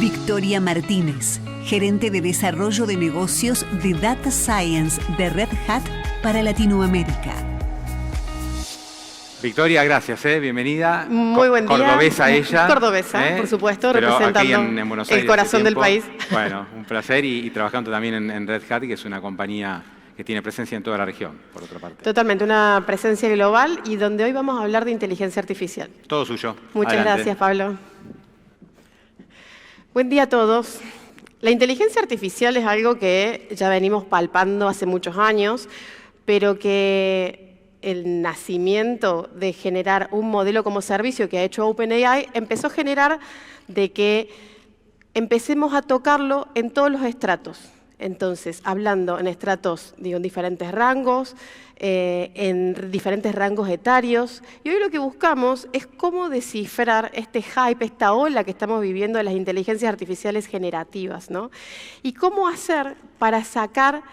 Victoria Martínez, gerente de desarrollo de negocios de Data Science de Red Hat para Latinoamérica. Victoria, gracias, bienvenida. Muy buen día. Cordobesa ella. Cordobesa, por supuesto, pero representando aquí en Buenos Aires, el corazón del país. Bueno, un placer y trabajando también en Red Hat, que es una compañía que tiene presencia en toda la región, por otra parte. Totalmente, una presencia global y donde hoy vamos a hablar de inteligencia artificial. Todo suyo. Muchas gracias, Pablo. Buen día a todos. La inteligencia artificial es algo que ya venimos palpando hace muchos años, pero que el nacimiento de generar un modelo como servicio que ha hecho OpenAI empezó a generar de que empecemos a tocarlo en todos los estratos. Entonces, hablando en estratos, digo, en diferentes rangos, en diferentes rangos etarios. Y hoy lo que buscamos es cómo descifrar este hype, esta ola que estamos viviendo de las inteligencias artificiales generativas, ¿no? Y cómo hacer para sacar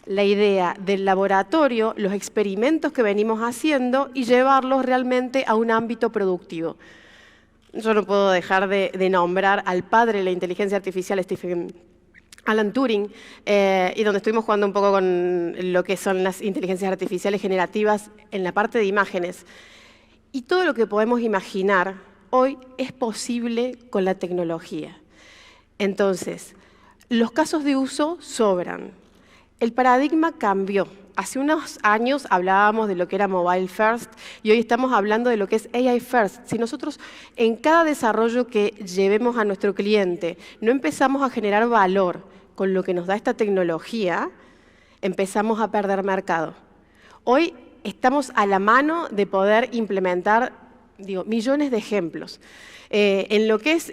la idea del laboratorio, los experimentos que venimos haciendo y llevarlos realmente a un ámbito productivo. Yo no puedo dejar de nombrar al padre de la inteligencia artificial, Alan Turing, y donde estuvimos jugando un poco con lo que son las inteligencias artificiales generativas en la parte de imágenes. Y todo lo que podemos imaginar hoy es posible con la tecnología. Entonces, los casos de uso sobran. El paradigma cambió. Hace unos años hablábamos de lo que era mobile first y hoy estamos hablando de lo que es AI first. Si nosotros en cada desarrollo que llevemos a nuestro cliente no empezamos a generar valor con lo que nos da esta tecnología, empezamos a perder mercado. Hoy estamos a la mano de poder implementar, digo, millones de ejemplos. En lo que es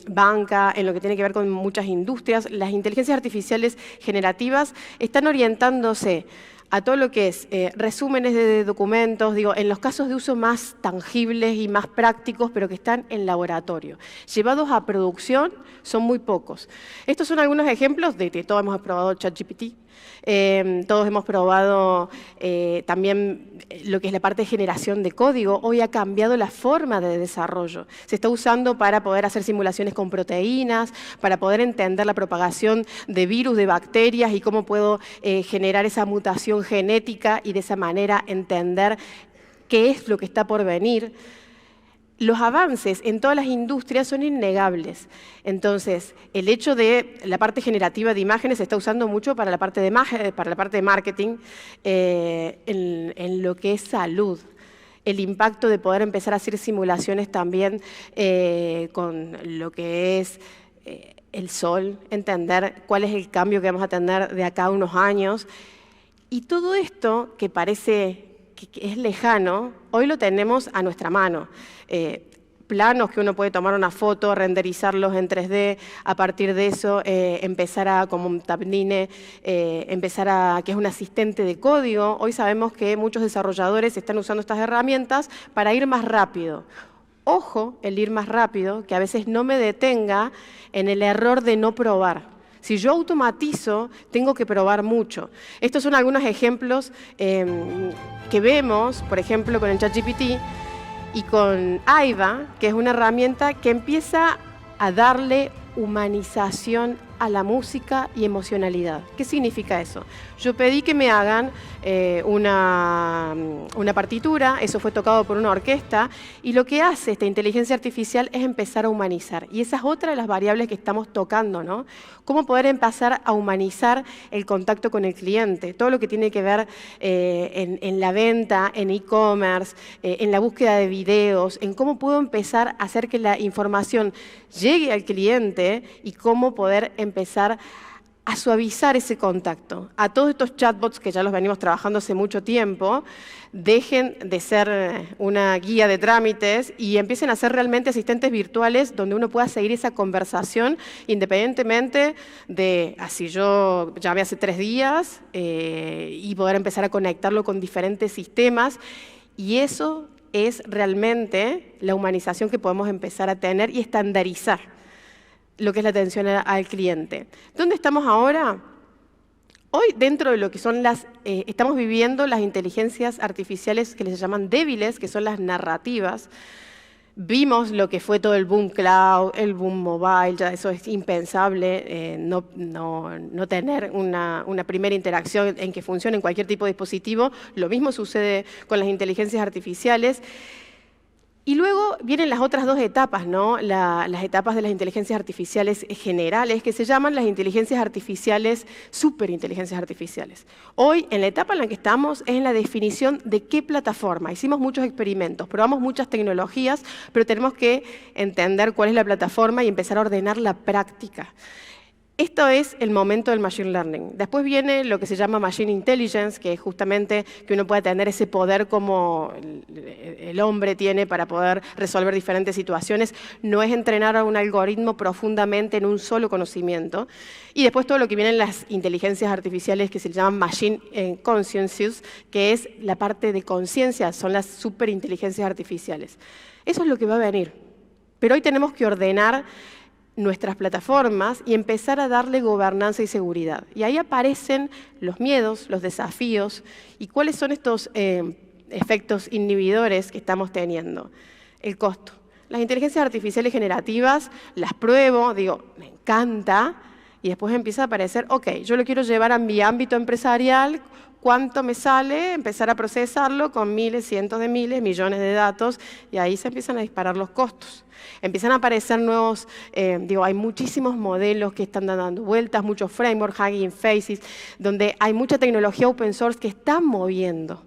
banca, en lo que tiene que ver con muchas industrias, las inteligencias artificiales generativas están orientándose a todo lo que es resúmenes de documentos, digo, en los casos de uso más tangibles y más prácticos, pero que están en laboratorio. Llevados a producción son muy pocos. Estos son algunos ejemplos de que todos hemos probado ChatGPT, todos hemos probado también lo que es la parte de generación de código. Hoy ha cambiado la forma de desarrollo. Se está usando para poder hacer simulaciones con proteínas, para poder entender la propagación de virus, de bacterias y cómo puedo generar esa mutación genética y de esa manera entender qué es lo que está por venir. Los avances en todas las industrias son innegables. Entonces, el hecho de la parte generativa de imágenes se está usando mucho para la parte de marketing, en lo que es salud. El impacto de poder empezar a hacer simulaciones también con lo que es el sol, entender cuál es el cambio que vamos a tener de acá a unos años. Y todo esto que parece que es lejano, hoy lo tenemos a nuestra mano. Planos que uno puede tomar una foto, renderizarlos en 3D, a partir de eso empezar a, como un Tabnine, que es un asistente de código. Hoy sabemos que muchos desarrolladores están usando estas herramientas para ir más rápido. Ojo, el ir más rápido, que a veces no me detenga en el error de no probar. Si yo automatizo, tengo que probar mucho. Estos son algunos ejemplos que vemos, por ejemplo, con el ChatGPT y con AIVA, que es una herramienta que empieza a darle humanización a la música y emocionalidad. ¿Qué significa eso? Yo pedí que me hagan una partitura, eso fue tocado por una orquesta, y lo que hace esta inteligencia artificial es empezar a humanizar. Y esa es otra de las variables que estamos tocando, ¿no? Cómo poder empezar a humanizar el contacto con el cliente, todo lo que tiene que ver en la venta, en e-commerce, en la búsqueda de videos, en cómo puedo empezar a hacer que la información llegue al cliente y cómo poder empezar a suavizar ese contacto. A todos estos chatbots que ya los venimos trabajando hace mucho tiempo, dejen de ser una guía de trámites y empiecen a ser realmente asistentes virtuales donde uno pueda seguir esa conversación independientemente de, así yo llamé hace 3 días, y poder empezar a conectarlo con diferentes sistemas. Y eso es realmente la humanización que podemos empezar a tener y estandarizar lo que es la atención al cliente. ¿Dónde estamos ahora? Hoy, dentro de lo que son estamos viviendo las inteligencias artificiales que les llaman débiles, que son las narrativas. Vimos lo que fue todo el boom cloud, el boom mobile, ya eso es impensable, no tener una primera interacción en que funcione en cualquier tipo de dispositivo. Lo mismo sucede con las inteligencias artificiales. Y luego vienen las otras dos etapas, ¿no? Las etapas de las inteligencias artificiales generales, que se llaman las inteligencias artificiales, superinteligencias artificiales. Hoy, en la etapa en la que estamos, es en la definición de qué plataforma. Hicimos muchos experimentos, probamos muchas tecnologías, pero tenemos que entender cuál es la plataforma y empezar a ordenar la práctica. Esto es el momento del Machine Learning. Después viene lo que se llama Machine Intelligence, que es justamente que uno pueda tener ese poder como el hombre tiene para poder resolver diferentes situaciones. No es entrenar a un algoritmo profundamente en un solo conocimiento. Y después todo lo que vienen las inteligencias artificiales que se llaman Machine Consciousness, que es la parte de conciencia, son las superinteligencias artificiales. Eso es lo que va a venir. Pero hoy tenemos que ordenar nuestras plataformas y empezar a darle gobernanza y seguridad. Y ahí aparecen los miedos, los desafíos y cuáles son estos efectos inhibidores que estamos teniendo. El costo. Las inteligencias artificiales generativas las pruebo, digo, me encanta, y después empieza a aparecer, ok, yo lo quiero llevar a mi ámbito empresarial, ¿cuánto me sale empezar a procesarlo con miles, cientos de miles, millones de datos? Y ahí se empiezan a disparar los costos. Empiezan a aparecer nuevos, hay muchísimos modelos que están dando vueltas, muchos frameworks, Hugging Faces, donde hay mucha tecnología open source que está moviendo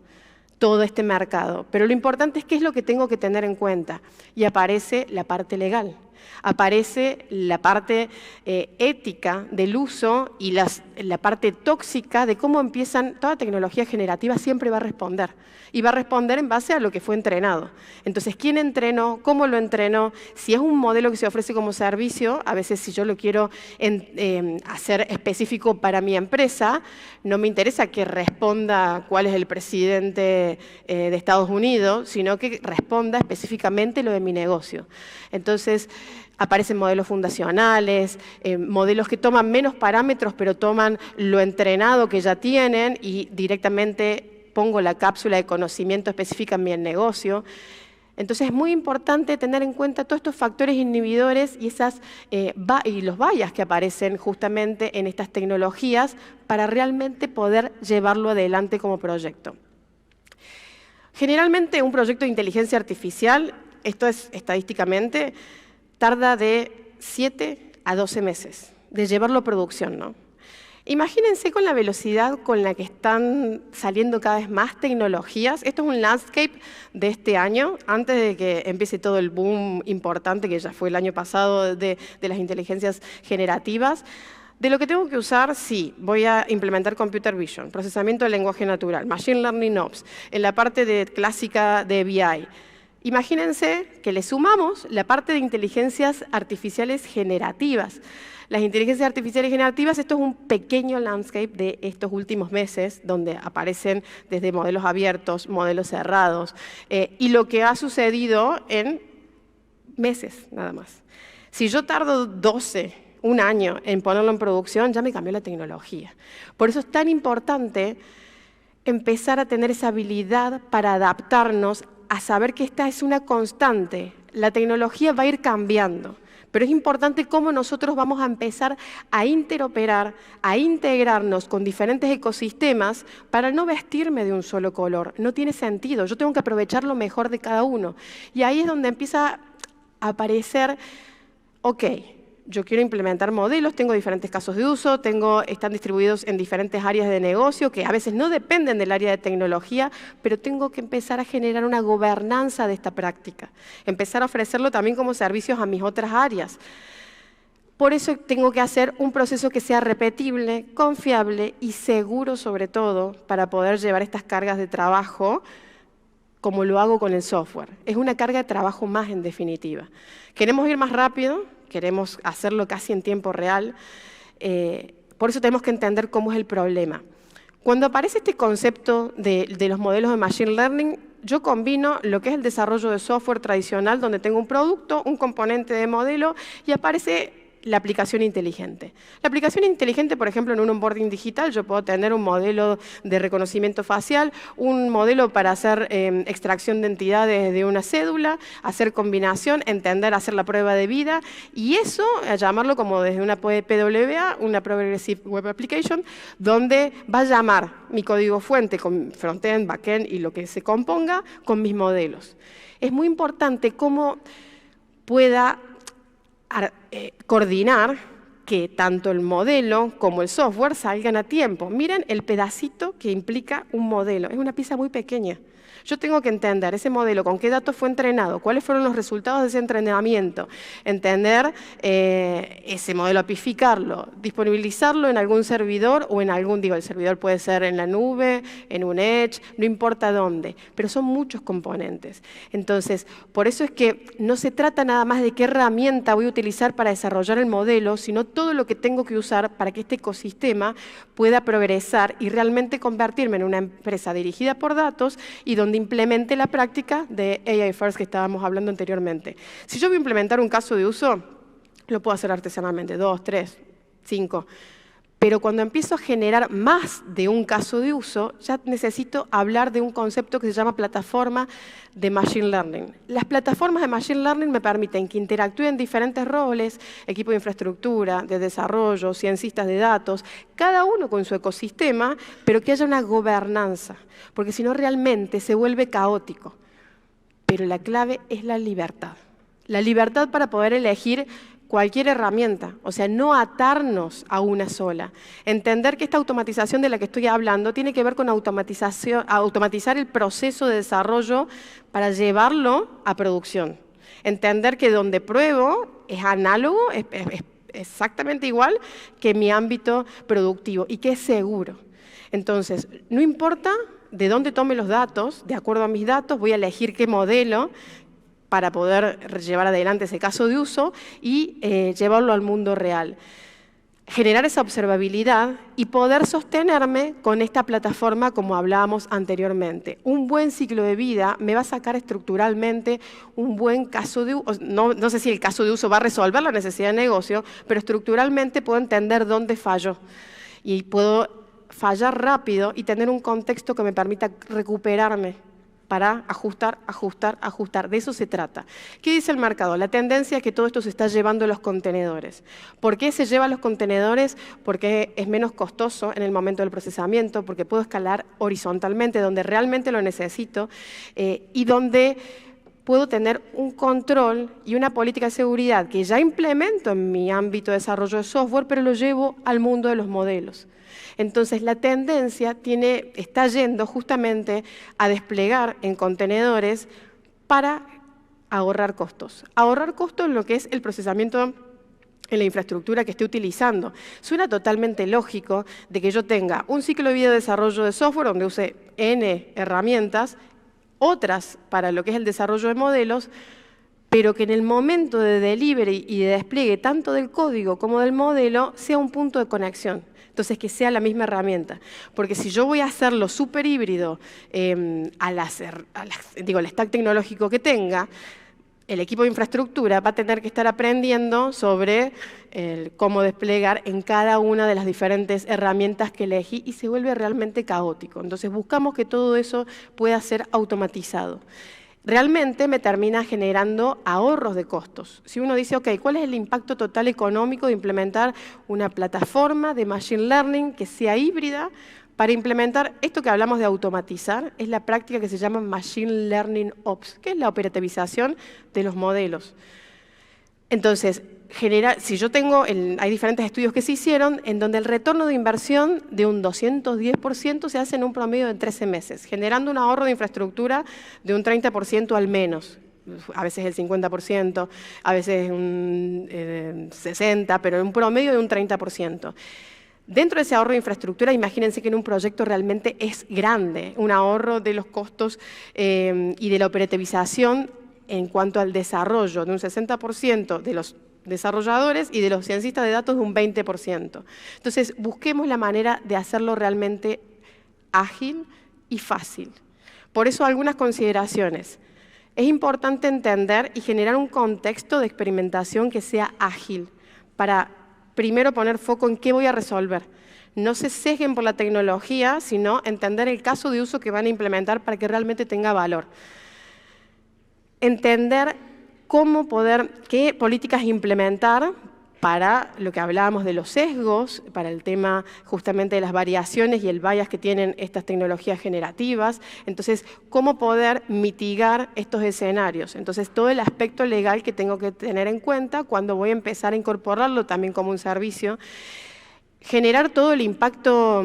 todo este mercado. Pero lo importante es qué es lo que tengo que tener en cuenta. Y aparece la parte legal. Aparece la parte ética del uso y la parte tóxica de cómo empiezan, toda tecnología generativa siempre va a responder. Y va a responder en base a lo que fue entrenado. Entonces, ¿quién entrenó? ¿Cómo lo entrenó? Si es un modelo que se ofrece como servicio, a veces si yo lo quiero hacer específico para mi empresa, no me interesa que responda cuál es el presidente de Estados Unidos, sino que responda específicamente lo de mi negocio. Entonces, aparecen modelos fundacionales, modelos que toman menos parámetros, pero toman lo entrenado que ya tienen y directamente pongo la cápsula de conocimiento específica en mi negocio. Entonces es muy importante tener en cuenta todos estos factores inhibidores y, y los bias que aparecen justamente en estas tecnologías para realmente poder llevarlo adelante como proyecto. Generalmente un proyecto de inteligencia artificial, esto es estadísticamente, tarda de 7 a 12 meses de llevarlo a producción, ¿no? Imagínense con la velocidad con la que están saliendo cada vez más tecnologías. Esto es un landscape de este año, antes de que empiece todo el boom importante que ya fue el año pasado de las inteligencias generativas. De lo que tengo que usar, sí, voy a implementar Computer Vision, procesamiento del lenguaje natural, Machine Learning Ops, en la parte clásica de BI. Imagínense que le sumamos la parte de inteligencias artificiales generativas. Las inteligencias artificiales generativas, esto es un pequeño landscape de estos últimos meses, donde aparecen desde modelos abiertos, modelos cerrados, y lo que ha sucedido en meses nada más. Si yo tardo un año en ponerlo en producción, ya me cambió la tecnología. Por eso es tan importante empezar a tener esa habilidad para adaptarnos a saber que esta es una constante. La tecnología va a ir cambiando. Pero es importante cómo nosotros vamos a empezar a interoperar, a integrarnos con diferentes ecosistemas para no vestirme de un solo color. No tiene sentido, yo tengo que aprovechar lo mejor de cada uno. Y ahí es donde empieza a aparecer, ok, yo quiero implementar modelos, tengo diferentes casos de uso, están distribuidos en diferentes áreas de negocio que a veces no dependen del área de tecnología, pero tengo que empezar a generar una gobernanza de esta práctica, empezar a ofrecerlo también como servicios a mis otras áreas. Por eso tengo que hacer un proceso que sea repetible, confiable y seguro sobre todo para poder llevar estas cargas de trabajo como lo hago con el software. Es una carga de trabajo más en definitiva. Queremos ir más rápido, queremos hacerlo casi en tiempo real, por eso tenemos que entender cómo es el problema. Cuando aparece este concepto de los modelos de Machine Learning, yo combino lo que es el desarrollo de software tradicional, donde tengo un producto, un componente de modelo, y aparece la aplicación inteligente. La aplicación inteligente, por ejemplo, en un onboarding digital, yo puedo tener un modelo de reconocimiento facial, un modelo para hacer extracción de entidades de una cédula, hacer combinación, entender, hacer la prueba de vida, y eso, llamarlo como desde una PWA, una Progressive Web Application, donde va a llamar mi código fuente con frontend, backend y lo que se componga con mis modelos. Es muy importante cómo pueda coordinar que tanto el modelo como el software salgan a tiempo. Miren el pedacito que implica un modelo. Es una pieza muy pequeña. Yo tengo que entender ese modelo, con qué datos fue entrenado, cuáles fueron los resultados de ese entrenamiento, entender ese modelo, apificarlo, disponibilizarlo en algún servidor o en algún, el servidor puede ser en la nube, en un edge, no importa dónde, pero son muchos componentes. Entonces, por eso es que no se trata nada más de qué herramienta voy a utilizar para desarrollar el modelo, sino todo lo que tengo que usar para que este ecosistema pueda progresar y realmente convertirme en una empresa dirigida por datos y donde implemente la práctica de AI First que estábamos hablando anteriormente. Si yo voy a implementar un caso de uso, lo puedo hacer artesanalmente, 2, 3, 5. Pero cuando empiezo a generar más de un caso de uso, ya necesito hablar de un concepto que se llama plataforma de Machine Learning. Las plataformas de Machine Learning me permiten que interactúen diferentes roles, equipo de infraestructura, de desarrollo, ciencistas de datos, cada uno con su ecosistema, pero que haya una gobernanza, porque si no realmente se vuelve caótico. Pero la clave es la libertad. La libertad para poder elegir cualquier herramienta, o sea, no atarnos a una sola. Entender que esta automatización de la que estoy hablando tiene que ver con automatizar el proceso de desarrollo para llevarlo a producción. Entender que donde pruebo es análogo, es exactamente igual que mi ámbito productivo y que es seguro. Entonces, no importa de dónde tome los datos, de acuerdo a mis datos, voy a elegir qué modelo para poder llevar adelante ese caso de uso y llevarlo al mundo real. Generar esa observabilidad y poder sostenerme con esta plataforma como hablábamos anteriormente. Un buen ciclo de vida me va a sacar estructuralmente un buen caso de uso. No sé si el caso de uso va a resolver la necesidad de negocio, pero estructuralmente puedo entender dónde fallo y puedo fallar rápido y tener un contexto que me permita recuperarme para ajustar, ajustar, ajustar. De eso se trata. ¿Qué dice el mercado? La tendencia es que todo esto se está llevando a los contenedores. ¿Por qué se lleva a los contenedores? Porque es menos costoso en el momento del procesamiento, porque puedo escalar horizontalmente, donde realmente lo necesito, y donde puedo tener un control y una política de seguridad que ya implemento en mi ámbito de desarrollo de software, pero lo llevo al mundo de los modelos. Entonces, la tendencia está yendo justamente a desplegar en contenedores para ahorrar costos. Ahorrar costos en lo que es el procesamiento en la infraestructura que esté utilizando. Suena totalmente lógico de que yo tenga un ciclo de vida de desarrollo de software donde use N herramientas, otras para lo que es el desarrollo de modelos, pero que en el momento de delivery y de despliegue tanto del código como del modelo sea un punto de conexión. Entonces, que sea la misma herramienta. Porque si yo voy a hacerlo súper híbrido al stack tecnológico que tenga, el equipo de infraestructura va a tener que estar aprendiendo sobre cómo desplegar en cada una de las diferentes herramientas que elegí y se vuelve realmente caótico. Entonces, buscamos que todo eso pueda ser automatizado. Realmente me termina generando ahorros de costos. Si uno dice, ok, ¿cuál es el impacto total económico de implementar una plataforma de Machine Learning que sea híbrida para implementar esto que hablamos de automatizar? Es la práctica que se llama Machine Learning Ops, que es la operativización de los modelos. Entonces, si yo tengo, hay diferentes estudios que se hicieron en donde el retorno de inversión de un 210% se hace en un promedio de 13 meses, generando un ahorro de infraestructura de un 30% al menos. A veces el 50%, a veces un 60%, pero en un promedio de un 30%. Dentro de ese ahorro de infraestructura, imagínense que en un proyecto realmente es grande, un ahorro de los costos y de la operativización en cuanto al desarrollo de un 60% de los desarrolladores y de los cientistas de datos de un 20%. Entonces, busquemos la manera de hacerlo realmente ágil y fácil. Por eso, algunas consideraciones. Es importante entender y generar un contexto de experimentación que sea ágil, para primero poner foco en qué voy a resolver. No se sesguen por la tecnología, sino entender el caso de uso que van a implementar para que realmente tenga valor. Entender qué políticas implementar para lo que hablábamos de los sesgos, para el tema justamente de las variaciones y el bias que tienen estas tecnologías generativas. Entonces, cómo poder mitigar estos escenarios. Entonces, todo el aspecto legal que tengo que tener en cuenta cuando voy a empezar a incorporarlo también como un servicio. Generar todo el impacto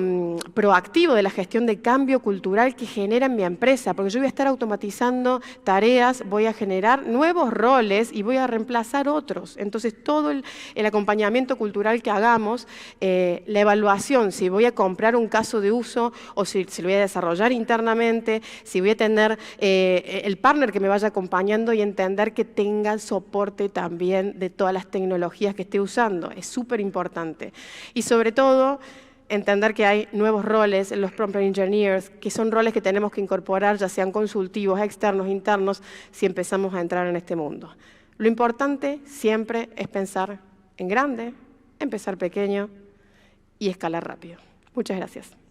proactivo de la gestión de cambio cultural que genera en mi empresa, porque yo voy a estar automatizando tareas, voy a generar nuevos roles y voy a reemplazar otros. Entonces, todo el acompañamiento cultural que hagamos, la evaluación, si voy a comprar un caso de uso o si lo voy a desarrollar internamente, si voy a tener el partner que me vaya acompañando y entender que tenga soporte también de todas las tecnologías que esté usando. Es súper importante. Y sobre todo, entender que hay nuevos roles en los prompt engineers, que son roles que tenemos que incorporar, ya sean consultivos, externos, internos, si empezamos a entrar en este mundo. Lo importante siempre es pensar en grande, empezar pequeño y escalar rápido. Muchas gracias.